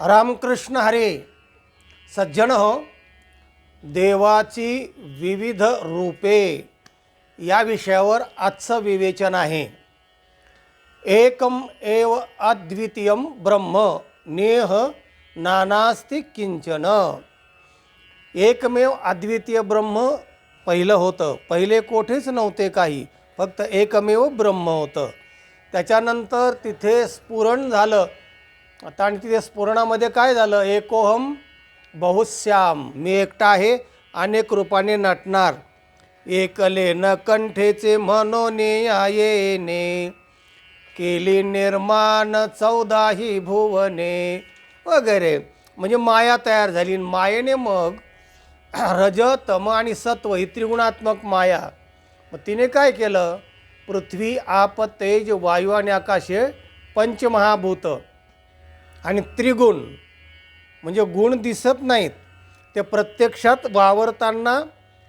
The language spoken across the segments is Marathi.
रामकृष्ण हरे. सज्जन हो, देवाची विविध रूपे या विषयावर आजचं विवेचन आहे. एकम एव अद्वितीयम ब्रह्म नेह नानास्ति किंचन. एकमेव अद्वितीय ब्रह्म पहिलं होतं. पहिले कोठेच नव्हते काही, फक्त एकमेव ब्रह्म होतं. त्याच्यानंतर तिथे स्फुरण झालं. आता आणि तिथे स्फुरणामध्ये काय झालं? एकोहम बहुश्याम, मी एकटा आहे, अनेक रूपाने नटणार. एकले न कंठेचे मनोने आयेने, केली निर्माण 14 भुवने वगैरे. म्हणजे माया तयार झाली. मायेने मग रज तम आणि सत्व ही त्रिगुणात्मक माया. मग तिने काय केलं? पृथ्वी आप तेज वायू आणि आकाश हे पंचमहाभूत आणि त्रिगुण, म्हणजे गुण दिसत नाहीत, ते प्रत्यक्षात वावरताना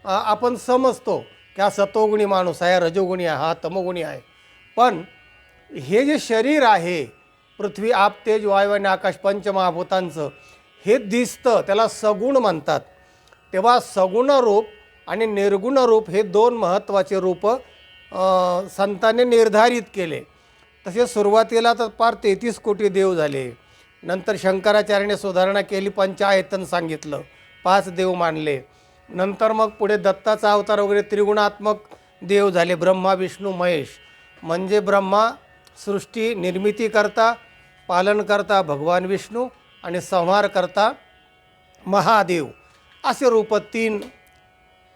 आपण समजतो की हा सतोगुणी माणूस आहे, रजोगुणी आहे, हा तमोगुणी आहे. पण हे जे शरीर आहे, पृथ्वी आप तेज वायू आणि आकाश पंचमहाभूतांचं, हे दिसतं, त्याला सगुण म्हणतात. तेव्हा सगुण रूप आणि निर्गुण रूप हे दोन महत्त्वाचे रूप संतांनी निर्धारित केले. तसे सुरुवातीला तर पार 33 कोटी देव झाले. नंतर शंकराचार्याने सुधारणा केली, पंचायतन सांगितलं, 5 देव मानले. नंतर मग पुढे दत्ताचा अवतार वगैरे त्रिगुणात्मक देव झाले, ब्रह्मा विष्णू महेश. म्हणजे ब्रह्मा सृष्टी निर्मिती करता, पालन करता भगवान विष्णू आणि संहार करता महादेव, असे रूप 3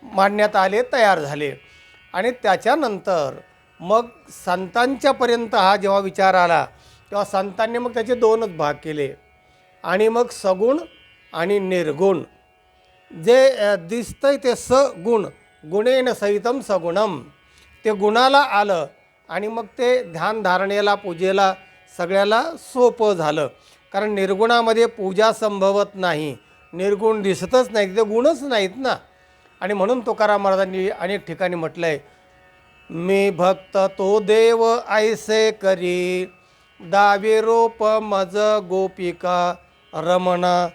मानण्यात आले, तयार झाले. आणि त्याच्यानंतर मग संतांच्यापर्यंत हा जेव्हा विचार आला, तेव्हा संतांनी मग त्याचे 2च भाग केले. आणि मग सगुण आणि निर्गुण. जे दिसतंय ते सगुण, गुणेन सहितम सगुणम, ते गुणाला आलं. आणि मग ते ध्यानधारणेला, पूजेला सगळ्याला सोपं झालं. कारण निर्गुणामध्ये पूजा संभवत नाही, निर्गुण दिसतच नाही, ते गुणच नाहीत ना. आणि म्हणून तुकाराम महाराजांनी अनेक ठिकाणी म्हटलं आहे, मी भक्त तो देव ऐसे करी, दावे रोप मज गोपिका रमणा,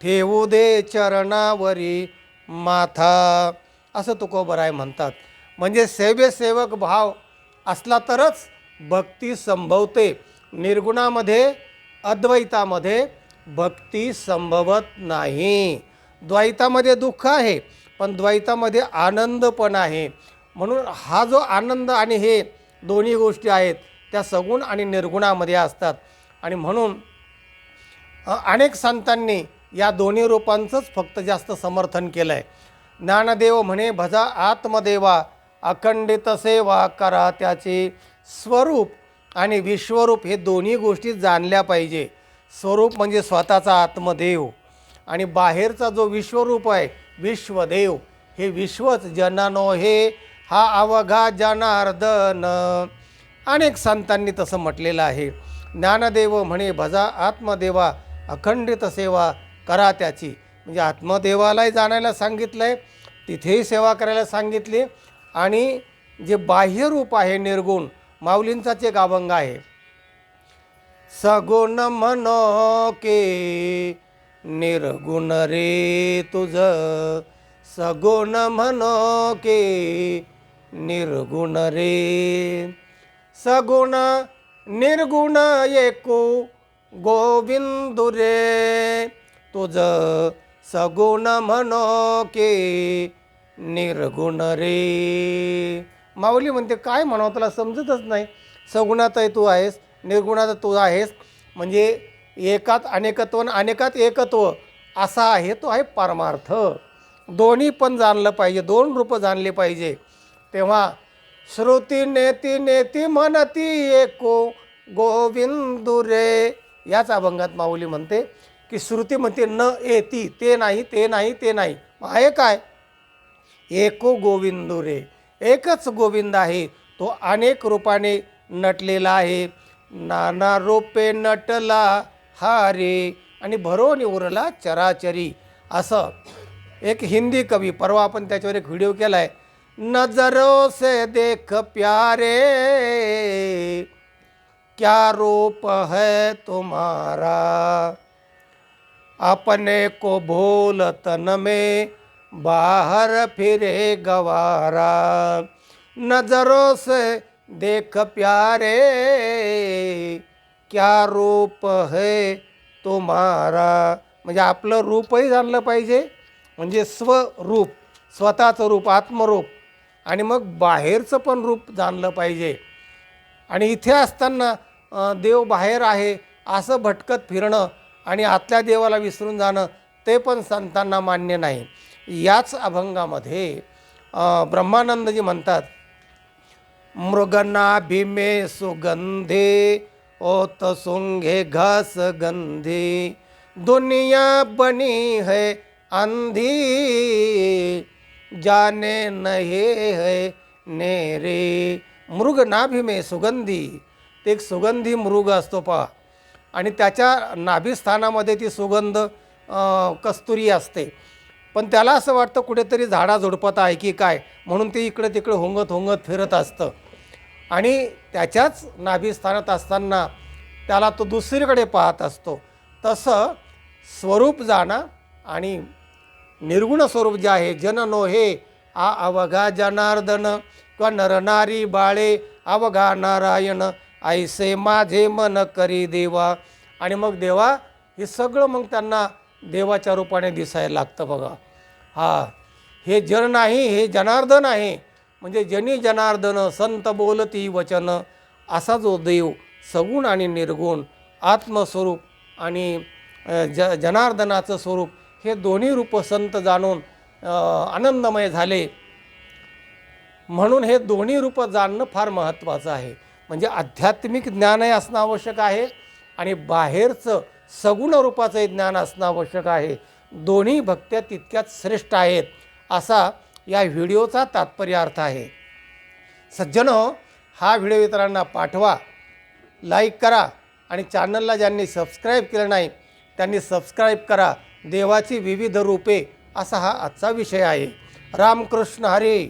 ठेवू दे चरणावरी माथा, असं तुकोबराय म्हणतात. म्हणजे सेवेक भाव असला तरच भक्ती संभवते. निर्गुणामध्ये, अद्वैतामध्ये भक्ती संभवत नाही. द्वैतामध्ये दुःख आहे, पण द्वैतामध्ये आनंद पण आहे. म्हणून हा जो आनंद आणि हे दोन्ही गोष्टी आहेत, त्या सगुण आणि निर्गुणामध्ये असतात. आणि म्हणून अनेक संतांनी या दोन्ही रूपांचंच फक्त जास्त समर्थन केलं आहे. ज्ञानदेव म्हणे भजा आत्मदेवा, अखंडित सेवा करा त्याचे. स्वरूप आणि विश्वरूप हे दोन्ही गोष्टी जाणल्या पाहिजे. स्वरूप म्हणजे स्वतःचा आत्मदेव, आणि बाहेरचा जो विश्वरूप आहे विश्वदेव, हे विश्वच जनानो हे हा अवघा जनार्दन. अनेक संतांनी तसं म्हटलेलं आहे. ज्ञानदेव म्हणे भजा आत्मदेवा, अखंडित सेवा करा त्याची. म्हणजे आत्मदेवालाही जाणायला सांगितलं आहे, तिथेही सेवा करायला सांगितली. आणि जे बाह्यरूप आहे निर्गुण, माऊलींचाच एक अभंग आहे, सगुण मनो के निर्गुण रे तुझ, सगुण मनो के निर्गुण रे. सगुण निर्गुण एको गोविंदु रे, तुझ सगुण मनो के निर्गुण रे. माऊली म्हणते काय म्हणावं, तुला समजतच नाही. सगुणात तू आहेस, निर्गुणात तू आहेस. म्हणजे एकात अनेकत्व आणि अनेकात एकत्व असा आहे, तो आहे परमार्थ. दोन्ही पण जाणलं पाहिजे, 2 रूप जाणले पाहिजे. तेव्हा श्रुती नेती नेती म्हणती एको गोविंदु रे, याच अभंगात माऊली म्हणते की श्रुती म्हणते न येती, ते नाही, ते नाही, ते नाही. आहे काय? एको गोविंदु रे, एकच गोविंद आहे, तो अनेक रूपाने नटलेला आहे. नाना रूपे नटला हा रे, आणि भरोनी उरला चराचरी. असं एक हिंदी कवी, परवा आपण त्याच्यावर एक व्हिडिओ केला आहे, नजरों से देख प्यारे क्या रूप है तुम्हारा, अपने को भूल तन में बाहर फिरे गवारा, नजरों से देख प्यारे क्या रूप है तुम्हारा. म्हणजे आपलं रूपही जाणलं पाहिजे, म्हणजे स्वरूप, स्वतःचं रूप, आत्मरूप, आणि मग बाहेरचं पण रूप जाणलं पाहिजे. आणि इथे असताना देव बाहेर आहे असं भटकत फिरणं आणि आतल्या देवाला विसरून जाणं ते पण संतांना मान्य नाही. याच अभंगामध्ये ब्रह्मानंदजी म्हणतात, मृगनाभिमे सुगंधे ओत सुंघे घास गंधी, दुनिया बनी है अंधी जाने नहे है नेरे. मृग नाभिमे सुगंधी, ते एक सुगंधी मृग असतो पहा, आणि त्याच्या नाभिस्थानामध्ये ती सुगंध कस्तुरी असते. पण त्याला असं वाटतं कुठेतरी झाडाझुडपात आहे की काय, म्हणून ते इकडे तिकडे होंगत होंगत फिरत असतं. आणि त्याच्याच नाभिस्थानात असताना त्याला तो दुसरीकडे पाहत असतो. तसं स्वरूप जाणं आणि निर्गुण स्वरूप जे आहे, जन नोहे आ अवघा जनार्दन, किंवा नरनारी बाळे अवघा नारायण, ऐसे माझे मन करी देवा. आणि मग देवा हे सगळं मग त्यांना देवाच्या रूपाने दिसायला लागतं बघा. हे जन नाही, हे जनार्दन आहे. म्हणजे जनी जनार्दन संत बोलती वचन, असा जो देव सगुण आणि निर्गुण, आत्मस्वरूप आणि जनार्दनाचं स्वरूप, हे दोन्ही रूप संत जाणून आनंदमय झाले. म्हणून हे दोन्ही रूप जाणणं फार महत्त्वाचं आहे. म्हणजे आध्यात्मिक ज्ञानही असणं आवश्यक आहे आणि बाहेरचं सगुण रूपाचं ज्ञान असणं आवश्यक आहे. दोन्ही भक्त्या तितक्याच श्रेष्ठ आहेत, असा या व्हिडिओचा तात्पर्य अर्थ आहे. सज्जनो, हा व्हिडिओ इतरांना पाठवा, लाईक करा, आणि चॅनलला ज्यांनी सबस्क्राईब केलं नाही त्यांनी सबस्क्राईब करा. देवाची विविध रूपे असा हा आजचा विषय आहे. रामकृष्ण हरी.